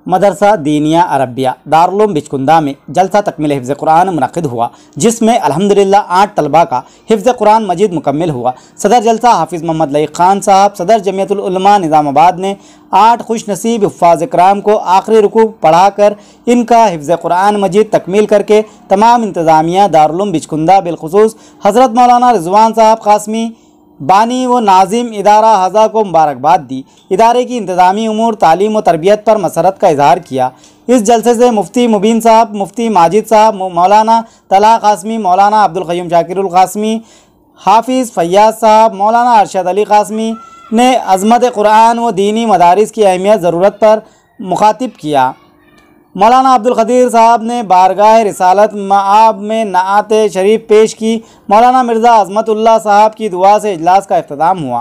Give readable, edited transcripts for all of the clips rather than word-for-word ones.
मदरसा दीनिया Arabia Darul Uloom बिचकुंदा में जलसा तकमील हिफ्ज़ कुरान मुनक़िद हुआ, जिसमें अल्हम्दुलिल्लाह 8 तलबा का हिफ्ज़ कुरान मजीद मुकम्मिल हुआ। सदर जलसा हाफिज़ मोहम्मद लईक खान साहब सदर जमियतुल उलमा निज़ामाबाद ने 8 खुश नसीब हुफ़्फ़ाज़ इकराम को आखिरी रुकू पढ़ाकर इनका हिफ्ज़ कुरान मजीद तकमील करके तमाम इंतज़ामिया दारुल उलूम बिचकुंदा बिलखुसूस हज़रत मौलाना रिज़वान साहब क़ासमी बानी व नाजिम इदारा हज़ा को मुबारकबाद दी। इदारे की इंतज़ामी उमूर तालीम व तरबियत पर मसरत का इजहार किया। इस जलसे से मुफ्ती मुबीन साहब, मुफ्ती माजिद साहब, मौलाना तला क़ासमी, मौलाना अब्दुल क़य्यूम शाकिरुल क़ासमी, हाफिज़ फ़ैयाज़ साहब, मौलाना अरशद अली क़ासमी ने अज़मत कुरान व दीनी मदारिस की अहमियत ज़रूरत पर मुखातिब किया। मौलाना अब्दुल क़दीर साहब ने बारगाह रिसालत मआब में नात शरीफ पेश की। मौलाना मिर्ज़ा अज़मतुल्लाह साहब की दुआ से इजलास का इख्तिताम हुआ।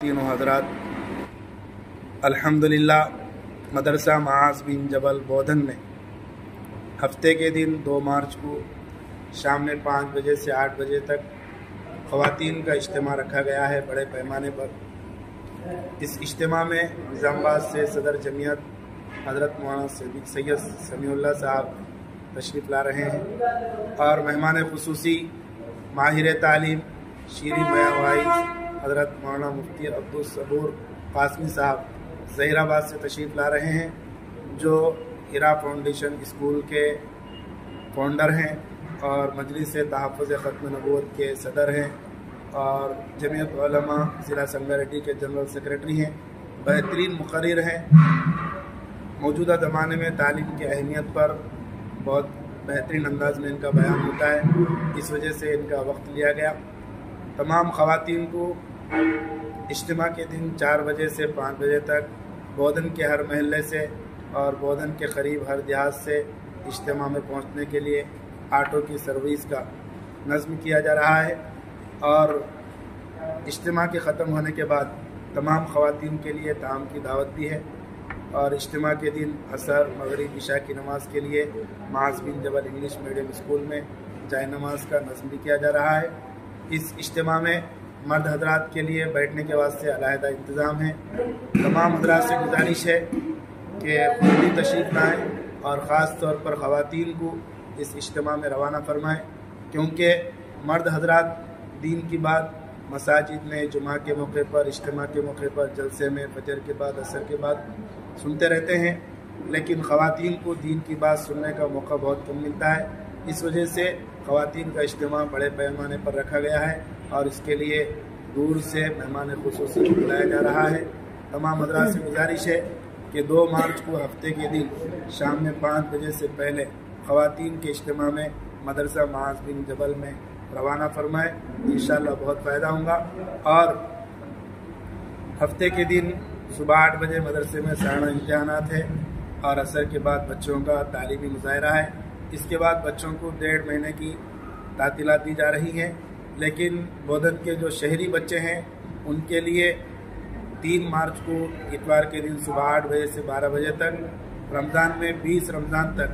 तीनों हजरात, अल्हम्दुलिल्लाह मदरसा माज बिन जबल बोधन में हफ्ते के दिन 2 मार्च को शाम में 5 बजे से 8 बजे तक ख़वातीन का इज्तिमा रखा गया है बड़े पैमाने पर। इस इज्तिमा में निज़ामाबाद से सदर जमियत हज़रत मौलाना सैयद समीउल्लाह साहब तशरीफ़ ला रहे हैं और मेहमान ख़ुसूसी माहिर तालीम शीरी मयावाई हज़रत मौलाना मुफ्ती अब्दुल सबूर क़ासमी साहब ज़हीराबाद से तशरीफ़ ला रहे हैं, जो हिरा फाउंडेशन स्कूल के फाउंडर हैं और मजलिस तहफ़्फ़ुज़ ख़त्म नबूवत के सदर हैं और जमियत उलमा ज़िला संगारेड्डी के जनरल सेक्रेटरी हैं। बेहतरीन मुक़र्रिर हैं। मौजूदा ज़माने में तालीम की अहमियत पर बहुत बेहतरीन अंदाज में इनका बयान होता है, इस वजह से इनका वक्त लिया गया। तमाम ख़वातीन को इज्तिमा के दिन 4 बजे से 5 बजे तक बोधन के हर महल्ले से और बोधन के करीब हर देहात से इज्तिमा में पहुँचने के लिए ऑटो की सर्विस का नज़्म किया जा रहा है और इज्तिमा के ख़त्म होने के बाद तमाम ख़वातीन के लिए ताम की दावत भी है और इज्तिमा के दिन असर मगरिब इशा की नमाज के लिए माज बिन जबल इंग्लिश मीडियम स्कूल में जाए नमाज का नज़्म भी किया जा रहा है। इस इज्तिमा में मर्द हजरात के लिए बैठने के वास्ते अलहदा इंतज़ाम है। तमाम हजरात से गुजारिश है कि खुद भी तशरीफ़ लाएँ और ख़ास तौर पर ख़वातीन को इस इज्तिमा में रवाना फरमाएँ, क्योंकि मर्द हजरात दीन की बात मसाजिद में जुमा के मौके पर, इज्तिमा के मौके पर, जलसे में, फजर के बाद, असर के बाद सुनते रहते हैं, लेकिन ख़वातीन को दीन की बात सुनने का मौका बहुत कम मिलता है। इस वजह से ख़वातीन का इज्तिमा बड़े पैमाने पर रखा गया है और इसके लिए दूर से मेहमान ख़ुसूसी बुलाया जा रहा है तमाम हज़रात से गुजारिश है कि 2 मार्च को हफ्ते के दिन शाम में 5 बजे से पहले ख़वातीन के इज्तिमा में मदरसा माज बिन जबल में रवाना फरमाएँ। इंशाअल्लाह बहुत फ़ायदा होगा। और हफ्ते के दिन सुबह 8 बजे मदरसे में सारा इम्तहानात है और असर के बाद बच्चों का तालीमी मुजाहरा है। इसके बाद बच्चों को 1.5 महीने की तातीलात दी जा रही हैं। लेकिन बोधन के जो शहरी बच्चे हैं उनके लिए 3 मार्च को इतवार के दिन सुबह 8 बजे से 12 बजे तक, रमज़ान में 20 रमज़ान तक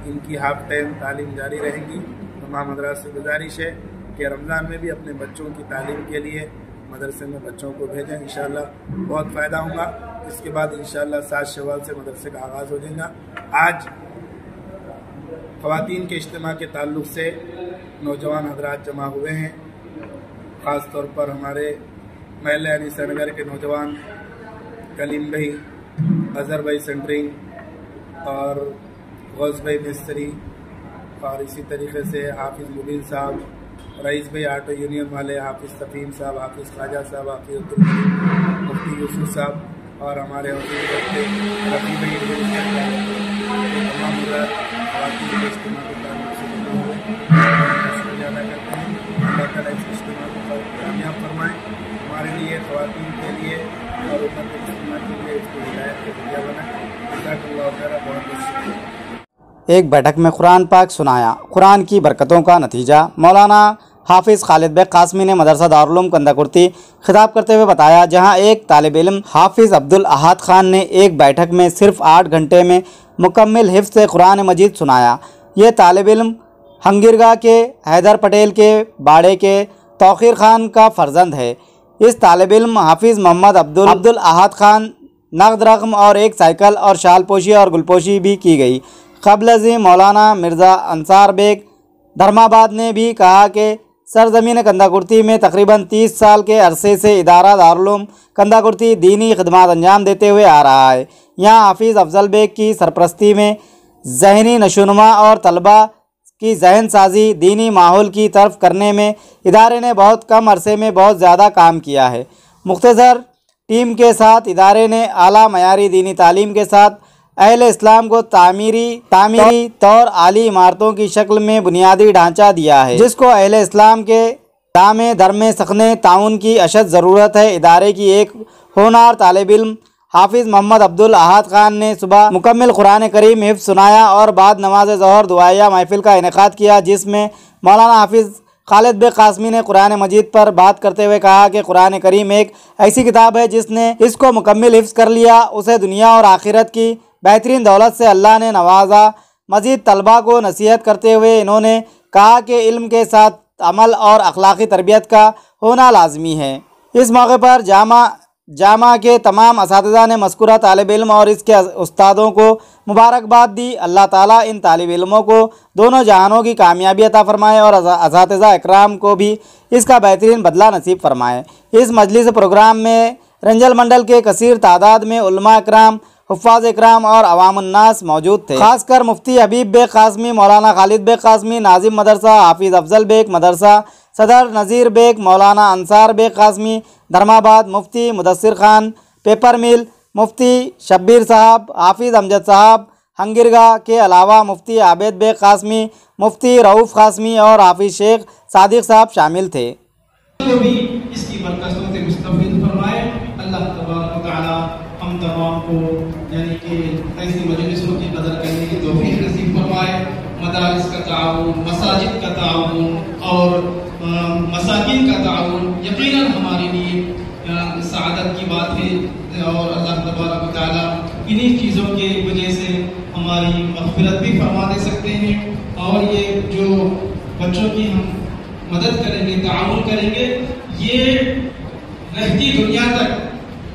इनकी हाफ टाइम तालीम जारी रहेगी। तमाम हज़रात से गुजारिश है कि रमज़ान में भी अपने बच्चों की तालीम के लिए मदरसे में बच्चों को भेजें। इंशाअल्लाह बहुत फ़ायदा होगा। इसके बाद इंशाअल्लाह 7 शव्वाल से मदरसे का आगाज़ हो जाएगा। आज ख़वातीन के इज्तिमा के ताल्लुक़ से नौजवान हज़रात जमा हुए हैं। ख़ास तौर पर हमारे महल अनीसा नगर के नौजवान कलीम भाई, अज़हर भाई सेंटरिंग और गौस भाई मिस्त्री और इसी तरीके से हाफिज़ मुबीन साहब, रईस भाई आटो यूनियन वाले, हाफिज़ सफ़ीम साहब, हाफिज़ ख्वाजा साहब, हाफिज़ मुफ्ती यूसुफ साहब और हमारे रफ़ी भाई तमाम ख़वातीन के इज्तिमा के ताल्लुक़ से जुड़े हुए शुक्रिया अदा करते हैं। अल्लाह ताला इस इज्तिमा को कामयाब फरमाएँ हमारे लिए, ख़वातीन के लिए और उम्मत इज्तिमा के लिए इसको हिदायत का ज़रिया बनाए। जज़ाकल्लाहु खैरन। बहुत बहुत शुक्रिया। एक बैठक में कुरान पाक सुनाया। कुरान की बरकतों का नतीजा। मौलाना हाफिज़ खालिद बेग कासमी ने मदरसा दारुल उलूम कंदाकुर्ती खिताब करते हुए बताया, जहां एक तालिब इल्म हाफिज़ अब्दुल अहाद खान ने एक बैठक में सिर्फ 8 घंटे में मुकम्मल हिफ्ज़ कुरान मजीद सुनाया। ये तालिब इल्म हंगिरगा के हैदर पटेल के बाड़े के तौक़ीर खान का फ़र्जंद है। इस तालिब इल्म हाफिज़ मोहम्मद अब्दुल अहाद खान नगद रकम और एक साइकिल और शाल पोशी और गुलपोशी भी की गई। क़ब्ल मौलाना मिर्ज़ा अंसार बेग धर्माबाद ने भी कहा कि सरज़मीन कंदाकुर्ती में तकरीबन 30 साल के अरसे से इदारा दारुल उलूम कंदाकुर्ती दीनी खिदमत अंजाम देते हुए आ रहा है। यहाँ हाफिज़ अफजल बेग की सरपरस्ती में ज़हनी नशोनुमा और तलबा की जहन साजी दीनी माहौल की तरफ करने में इदारे ने बहुत कम अरसे में बहुत ज़्यादा काम किया है। मुख्तसर टीम के साथ इदारे ने आला मयारी दीनी तालीम के साथ अहले इस्लाम को तामीरी तौर आली इमारतों की शक्ल में बुनियादी ढांचा दिया है, जिसको अहले इस्लाम के दामे दरमे सखने ताउन की अशद ज़रूरत है। इदारे की एक होनहार तालिब इल्म हाफिज़ मोहम्मद अब्दुल अहाद खान ने सुबह मुकम्मल कुरान करीम हिफ्ज़ सुनाया और बाद नमाज ज़ोहर दुआया महफिल का इनेकाद किया, जिसमें मौलाना हाफिज़ खालिद बेग कासमी ने कुरान मजीद पर बात करते हुए कहा कि कुरान करीम एक ऐसी किताब है जिसने इसको मुकम्मल हिफ्ज़ कर लिया, उसे दुनिया और आखिरत की बेहतरीन दौलत से अल्लाह ने नवाजा। मज़ीद तलबा को नसीहत करते हुए इन्होंने कहा कि इल्म के साथ अमल और अखलाकी तरबियत का होना लाजमी है। इस मौके पर जामा के तमाम असातिज़ा ने मज़कूरा तालिब इल्म और इसके उस्तादों को मुबारकबाद दी। अल्लाह ताला इन तालिब इल्मों को दोनों जहानों की कामयाबी अता फ़रमाए और असातिज़ा इकराम को भी इसका बेहतरीन बदला नसीब फ़रमाए। इस मजलिस प्रोग्राम में रंजल मंडल के कसीर तादाद में उलमा इकराम, हुफ़्फ़ाज़ इकराम और अवामुन्नास मौजूद थे। खासकर मुफ्ती हबीब बेग कासमी, मौलाना खालिद बेग कासमी, नाजिम मदरसा हाफिज़ अफजल बेग मदरसा, सदर नज़ीर बेग, मौलाना अंसार बेग कासमी धर्माबाद, मुफ्ती मुदस्सिर खान पेपर मिल, मुफ्ती शब्बीर साहब, हाफिज़ अमजद साहब हंगिरगा के अलावा मुफ्ती आबिद बेग कासमी, मुफ्ती रऊफ़ कासमी और हाफिज़ शेख सादिक साहब शामिल थे। इसकी बरकतों से मुस्तफ़ीद फरमाए। अल्लाह तबारक व तआला हम तमाम को यानी कि ऐसी मजलिसों की कदर करने की तौफीक नसीब फरमाए। मदारिस का ताउन, मसाजिद का ताउन और मसाकिन का ताउन यकीनन हमारे लिए सआदत की बात है और अल्लाह तबारक व तआला इन्हीं चीज़ों के वजह से हमारी मग़फ़िरत भी फरमा दे सकते हैं। और ये जो बच्चों की हम मदद करेंगे, ताउन करेंगे, ये रहती दुनिया तक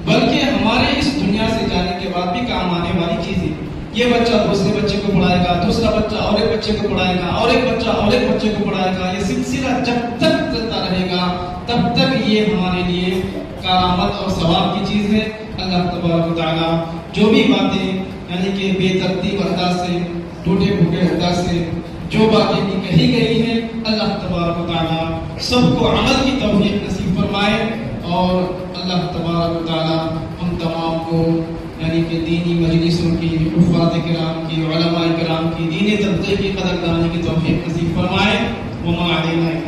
बल्कि हमारे इस दुनिया से जाने के बाद भी काम आने वाली चीज़ें। ये बच्चा दूसरे बच्चे को पढ़ाएगा, दूसरा बच्चा और एक बच्चे को पढ़ाएगा और एक बच्चा और एक बच्चे को पढ़ाएगा। ये सिलसिला जब तक चलता रहेगा तब तक ये हमारे लिए करामत और सवाब की चीज़ है। अल्लाह तबारक व तआला जो भी बातें यानी कि बेतरतीब अंदाज से, टूटे फूटे अंदाज से जो बातें भी कही गई हैं, अल्लाह तबारक व तआला सबको अमल की तौफीक नसीब फरमाए और अल्लाह तबारक व तआला तमाम को यानी कि दीनी मजलिसों की, हुफ़ाज़ किराम की, उलमा किराम की, दीनी तबक़े की कदरदानी की तौफ़ीक़ नसीब फरमाए। वमा अलैना